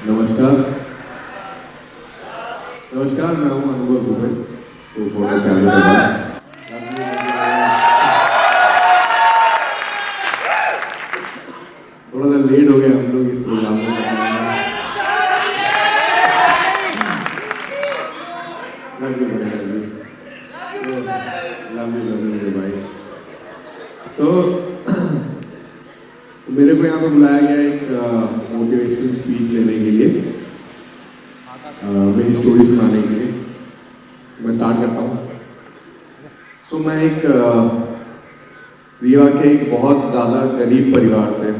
नमस्कार। नमस्कार, मैं हूँ अनुभव दुबे। तो थोड़ा सा आगे बढ़ा। थोड़ा सा लेट हो गया हम लोग इस प्रोग्राम में। लव भाई। तो मेरे को यहाँ पे बुलाया गया एक मोटिवेशनल स्पीच देने के लिए, मेरी स्टोरी सुनाने के लिए। मैं स्टार्ट करता हूँ। सो मैं एक रीवा के एक बहुत ज़्यादा गरीब परिवार से,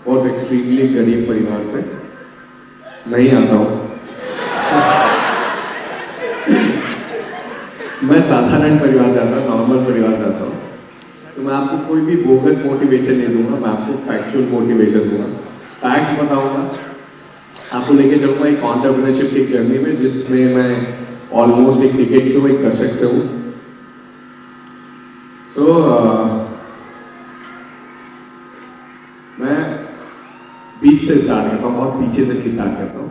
बहुत एक्सट्रीमली गरीब परिवार से नहीं आता हूँ। मैं साधारण परिवार से आता हूँ, नॉर्मल परिवार से आता हूँ। तो मैं आपको कोई भी बोगस मोटिवेशन नहीं दूंगा, मैं आपको फैक्चुअल मोटिवेशन दूंगा, फैक्ट्स बताऊंगा, आपको लेके चलूंगा एक एंटरप्रेन्योरशिप की जर्नी में, जिसमें मैं ऑलमोस्ट एक टिकट से हूँ, एक दशक से हूँ। सो मैं बीच से स्टार्ट करता हूँ, बहुत पीछे से नहीं स्टार्ट करता हूँ।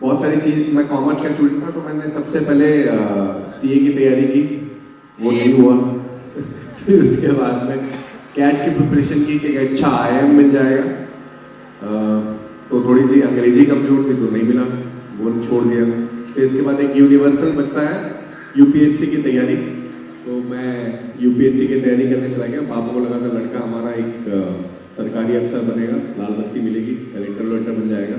बहुत सारी चीज़, मैं कॉमर्स का स्टूडेंट था, तो मैंने सबसे पहले सीए की तैयारी की, वो नहीं हुआ। फिर उसके बाद में कैट की प्रिपरेशन की कि अच्छा आईआईएम मिल जाएगा, तो थोड़ी सी अंग्रेजी कमजोर थी तो नहीं मिला, वो छोड़ दिया। फिर इसके बाद एक यूनिवर्सल बचता है यूपीएससी की तैयारी, तो मैं यूपीएससी की तैयारी करने चला गया। पापा को लगा था लड़का हमारा एक सरकारी अफसर बनेगा, लाल बत्ती मिलेगी, कलेक्टर वेक्टर बन जाएगा,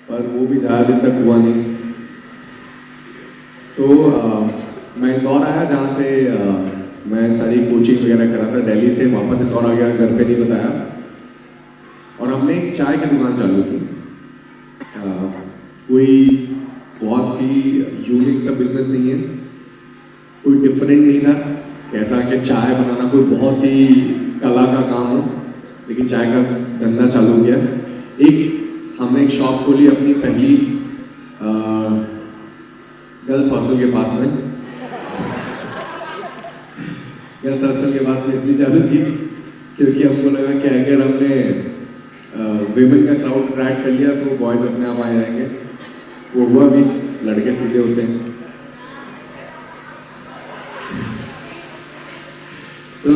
पर वो भी ज़्यादा दिन तक हुआ नहीं। तो मैं इंदौर आया, जहाँ से मैं सारी कोचिंग वगैरह करा था। दिल्ली से वापस इंदौर आ गया, घर पे नहीं बताया, और हमने एक चाय की दुकान चालू की। कोई बहुत ही यूनिक सा बिजनेस नहीं है, कोई डिफरेंट नहीं था, कैसा कि चाय बनाना कोई बहुत ही कला का काम हो, लेकिन चाय का धंधा चालू किया। हमने एक शॉप खोली अपनी पहली गर्ल्स हॉस्टल के पास में। गर्ल्स हॉस्टल के पास में इसलिए चालू की क्योंकि हमको लगा कि अगर हमने विमेन का क्राउड अट्रैक्ट कर लिया तो बॉयज अपने आप आ जाएंगे। वो हुआ भी, लड़के सीधे होते हैं। तो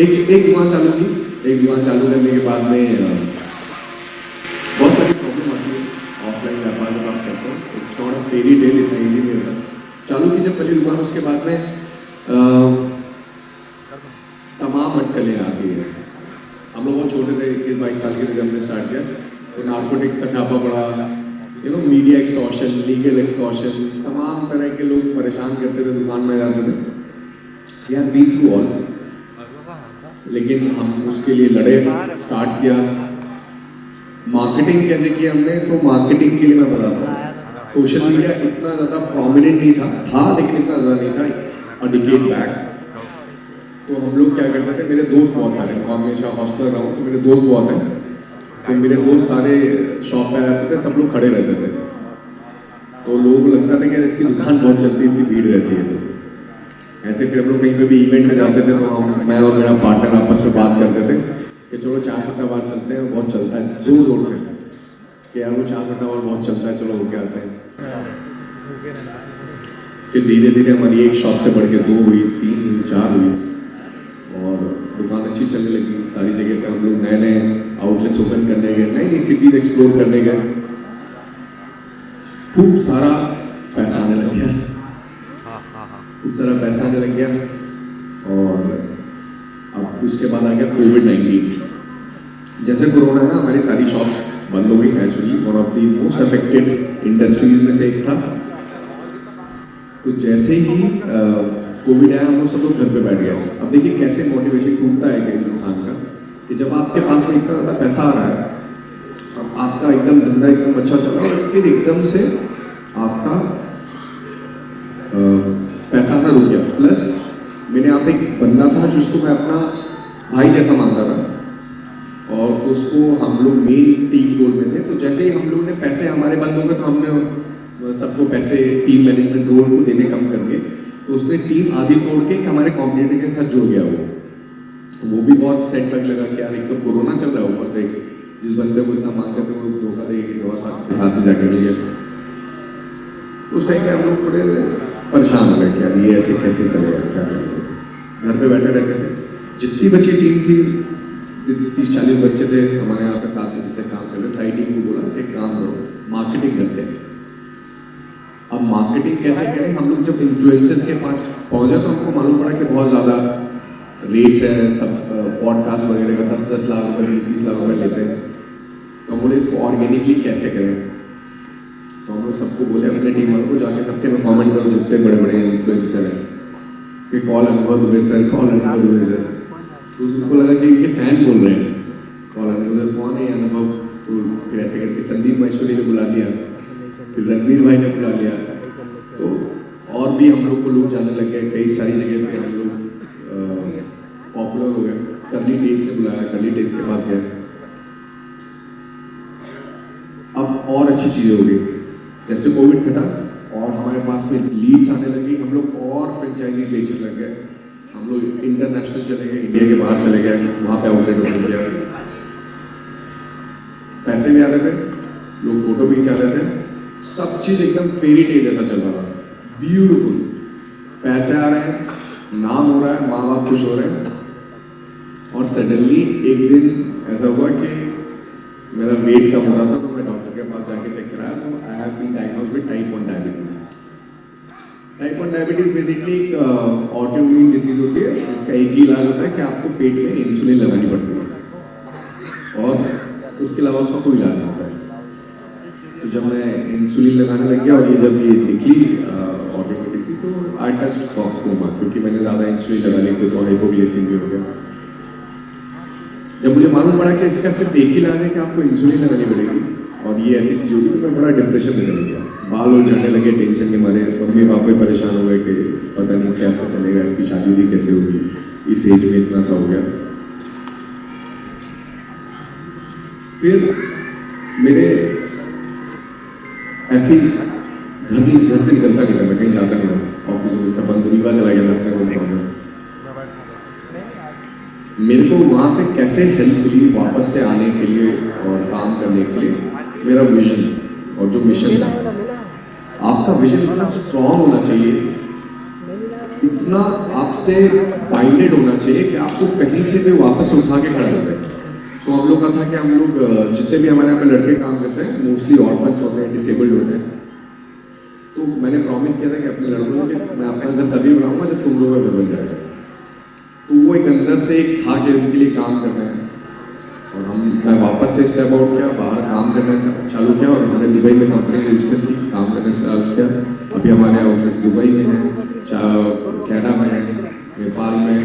एक दुकान चालू की। एक दुकान चालू करने के बाद में बहुत सारी प्रॉब्लम आती है ऑफलाइन व्यापार में काम करते हैं। It's not a fairy tale, इतना ईजी नहीं होता। चालू की जब पहली दुकान, उसके बाद में तमाम अटकलें आती है। हम लोग बहुत छोटे थे, 21-22 साल के थे जब हमने स्टार्ट किया, तो नार्कोटिक्स का छापा पड़ा, मीडिया एक्सटॉर्शन, लीगल एक्सटॉर्शन, तमाम तरह के लोग परेशान करते थे, दुकान में जाते थे। We have been through all, लेकिन हम उसके लिए लड़े, स्टार्ट किया। मार्केटिंग कैसे किया हमने, तो मार्केटिंग के लिए मैं बताता हूँ। सोशल मीडिया इतना ज़्यादा प्रोमिनेंट नहीं था, लेकिन इतना ज़्यादा नहीं था। अ डिकेड बैक तो हम लोग क्या करते थे, मेरे दोस्त बहुत सारे, मैं हमेशा हॉस्टल रहा हूँ, तो मेरे दोस्त बहुत हैं, तो मेरे दोस्त सारे शॉप पे आते थे, सब लोग खड़े रहते थे। तो लोगों को लगता था कि इसकी दुकान बहुत चलती थी, भीड़ रहती है। तो ऐसे फिर हम लोग कहीं पे भी इवेंट में जाते थे, तो मैं और मेरा पार्टनर आपस में बात करते थे कि चलो 4 सवार चलते हैं, बहुत चलता है, जोर जोर से कि यार वो 4 सवार बहुत चलता है, चलो होके आते हैं। फिर धीरे धीरे हमारी एक शॉप से बढ़ के 2 हुई, 3 हुई, 4 हुई, और दुकान अच्छी चलने लगी। सारी जगह पे हम लोग नए नए आउटलेट्स ओपन करने गए, नई नई सिटीज एक्सप्लोर करने गए। खूब सारा पैसा आने लग गया, खूब सारा पैसा आने लग गया। और अब उसके बाद आ गया कोविड-19। जैसे कोरोना ना, हमारी सारी शॉप्स बंद हो गई naturally, one of the most affected industries में से एक था। तो जैसे ही कोविड आया, हम लोग सब लोग घर पे बैठ गए। अब देखिए कैसे मोटिवेशन टूटता है एक इंसान का, कि जब आपके पास में इतना ज़्यादा पैसा आ रहा है, अब आपका एकदम धंधा एकदम अच्छा चल रहा है, और फिर एकदम से आपका पैसा आना रुक गया। प्लस मेरे यहाँ पे एक बंदा था जिसको मैं अपना भाई जैसा मानता था, और उसको हम लोग मेन टीम रोल में थे। तो जैसे ही हम लोग ने पैसे हमारे बंद हो गए, तो हमने सबको पैसे टीम मैनेजमेंट रोल को देने कम करके, तो उसने टीम आधी तोड़ के हमारे कॉम्पिटिटर के साथ जुड़ गया वो। वो भी बहुत सेटबैक लगा कि यार एक तो कोरोना चल रहा है, ऊपर से जिस बंदे को इतना मांगते थे वो धोखा देगा किसी और साथ में जाके मिल गया। उस टाइम पे हम लोग थोड़े परेशान हो गए कि यार ये ऐसे कैसे चलेगा, क्या करेंगे। घर पे बैठे रहते थे, जितनी बच्ची टीम थी 30-40 बच्चे थे हमारे यहाँ पे साथ में जितने काम कर रहे, सारी टीम को बोला एक काम करो, मार्केटिंग करते हैं। अब मार्केटिंग कैसे करें, हम लोग जब इन्फ्लुएंसर्स के पास पहुंचे तो हमको मालूम पड़ा कि बहुत ज़्यादा रेट्स है, सब पॉडकास्ट वगैरह का 10-10 लाख रुपए 20-20 लाख रुपए लेते हैं। तो हम बोले इसको ऑर्गेनिकली कैसे करें। तो हम लोग सबको बोले अपने टीम वालों को जाके सबके में कमेंट करो जितने बड़े बड़े इन्फ्लुएंसर हैं कि कॉल अनुभव दुबे सर, कॉल अनुभव दुबे सर। तो उसको लगा कि इनके फैन बोल रहे हैं, कॉल अनुभव कौन है अनुभव। तो फिर ऐसे करके संदीप महेश्वरी ने बुला लिया, फिर रणवीर भाई ने बुला लिया। तो और भी हम लोग को लोग जाने लग गए, कई सारी जगह पे हम लोग पॉपुलर हो गए। करली टेल्स से बुलाया, करली टेल्स के पास गए। अब और अच्छी चीजें हो गई, जैसे कोविड घटा और हमारे पास में लीड्स आने लगी, हम लोग और फ्रेंचाइजी बेचने लग गए। हम लोग इंटरनेशनल चले गए, इंडिया के बाहर चले गए, वहां पे आउटलेट ओपन किया। पैसे भी आ रहे थे, लोग फोटो भी खिंचा रहे थे, सब चीज एकदम फेरी टेल जैसा चल रहा था, ब्यूटीफुल। पैसे आ रहे हैं, नाम हो रहा है, माँ बाप खुश हो रहे हैं। और सडनली एक दिन ऐसा हुआ कि मेरा वेट कम हो रहा था, तो मैं डॉक्टर के पास जाके चेक कराया तो I have been diagnosed with type 1 diabetes. Type 1 diabetes basically एक ऑटोइम्यून डिसीज होती है, इसका एक ही इलाज होता है कि आपको पेट में इंसुलिन लगानी पड़ती है और उसके अलावा उसका कोई इलाज नहीं होता है। तो जब मैं इंसुलिन लगाने लग गया और ये जब ये दिखी ऑटोइम्यून डिसीज, तो आई टच्ड कोमा, क्योंकि मैंने ज़्यादा इंसुलिन लगा ली तो हाइपोग्लाइसीमिया भी हो गया। जब मुझे मालूम पड़ा कि इसका सिर्फ एक ही इलाज है कि आपको इंसुलिन लगानी पड़ेगी और ये ऐसी चीज़ होगी, तो मैं बड़ा डिप्रेशन में चल गया। बाल उल झड़ने लगे टेंशन के मारे, मम्मी पापा परेशान हो गए कि पता नहीं कैसे चलेगा, इसकी शादी भी कैसे होगी, इस एज में इतना सा हो गया। फिर मेरे ऐसी घर से निकलता नहीं था, मैं कहीं जाता नहीं था, ऑफिस में सब बंद, रीवा चला गया था अपने। मेरे को वहाँ से कैसे हेल्प मिली वापस से आने के लिए और काम करने के लिए, मेरा विजन और जो मिशन है, आपका विजन इतना स्ट्रॉन्ग होना चाहिए, इतना आपसे बाइंडेड होना चाहिए कि आपको कहीं से भी वापस उठा के खड़ा कर दे। तो हम लोग का था कि हम लोग जितने भी हमारे यहाँ पे लड़के काम करते हैं मोस्टली ऑर्फन्स होते हैं, डिसेबल्ड होते हैं। तो मैंने प्रॉमिस किया था कि अपने लड़कों को मैं अपना घर तभी बनाऊंगा जब तुम लोगों का घर बन जाएगा। तो वो एक अंदर से एक था कि उनके लिए काम करना है और मैं वापस से स्टेप आउट किया, बाहर काम करना चालू किया और हमने दुबई में कंपनी रजिस्टर की, काम करना चालू किया। अभी हमारे आउटलेट दुबई में है, कनाडा में है, नेपाल में।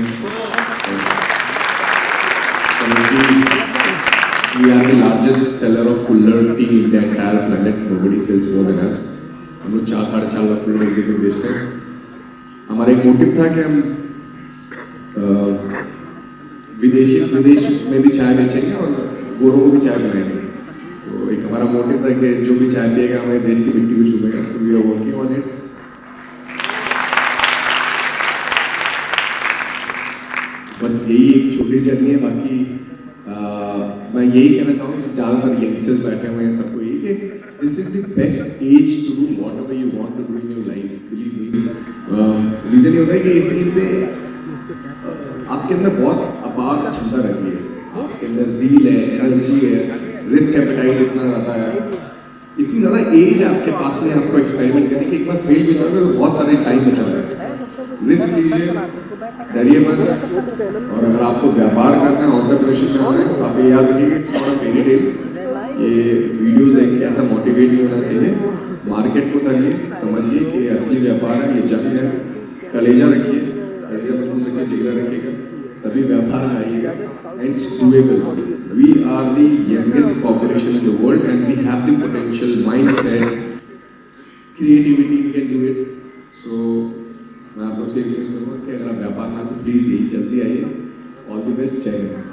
We are the largest seller of cooler tea in the entire planet. Nobody sells more than us. हम लोग 4-4.5 लाख कूलर एक दिन बेचते हैं। हमारा एक मोटिव था कि हम विदेश में भी चाय बेचेंगे और गोरों को भी चाय बनाएंगे। तो एक हमारा मोटिव था कि जो भी चाय पिएगा हमारे देश की मिट्टी को छूएगा। तो we are working on it. बस यही एक छोटी सी जर्नी है। बाकी मैं यही कहना चाहूँगा, ज़्यादातर यंगस्टर्स बैठे हुए हैं, सबको यही कि this is the best age to do whatever you want to do in your life. Believe me, reason ये होता है कि इस टाइम पे आपके अंदर बहुत अपार क्षमता रहती है, आपके अंदर ज़ील है, एनर्जी है, रिस्क एपेटाइट इतना रहता है, इतनी ज़्यादा एज है आपके पास में आपको एक्सपेरिमेंट करने की। एक बार फेल भी करोगे तो बहुत सारे टाइम बचा है। रिस्क लीजिए, डरिए मत। और अगर आपको व्यापार करना है, एंटरप्रेन्योरशिप करना है, तो आप ये याद रखिए it's not a fairy tale. ये वीडियो देख के ऐसा मोटिवेट नहीं होना चाहिए। मार्केट को उतारिए, समझिए कि असली व्यापार है, ये जंग है। कलेजा रखिए, कलेजा मजबूत रखिए, जिगरा रखिएगा, तभी व्यापार में आइएगा। And it's doable. We are the youngest population in the world and we have the potential, mindset, creativity, we can do it. So मैं आप लोग से रिक्वेस्ट करूँगा कि अगर आप व्यापार में तो प्लीज़ यही जल्दी आइए। ऑल द बेस्ट, जय हिंद।